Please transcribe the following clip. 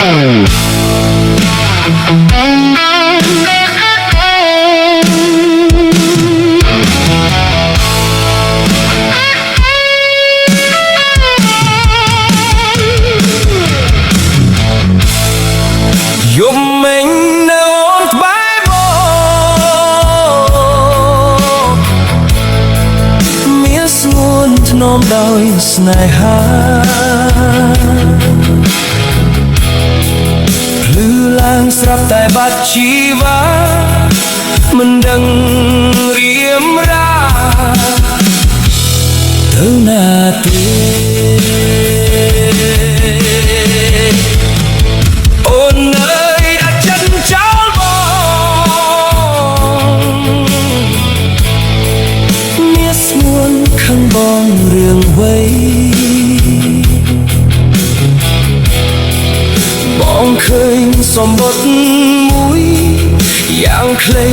យប់មិញនៅអូនក្បែរមកមានស្ងួនធ្នមដោយស្នេហាភ្លឺឡើងស្រាប់តែបាត់ជីវ៉ាមិនដឹងរៀមរាទៅណាទេអូនអើយអាចចិនចោលបងមានស្ងួនខឹងបងរឿងវ័យបងឃើញសម្បត្តិមួយយ៉ាងខ្លី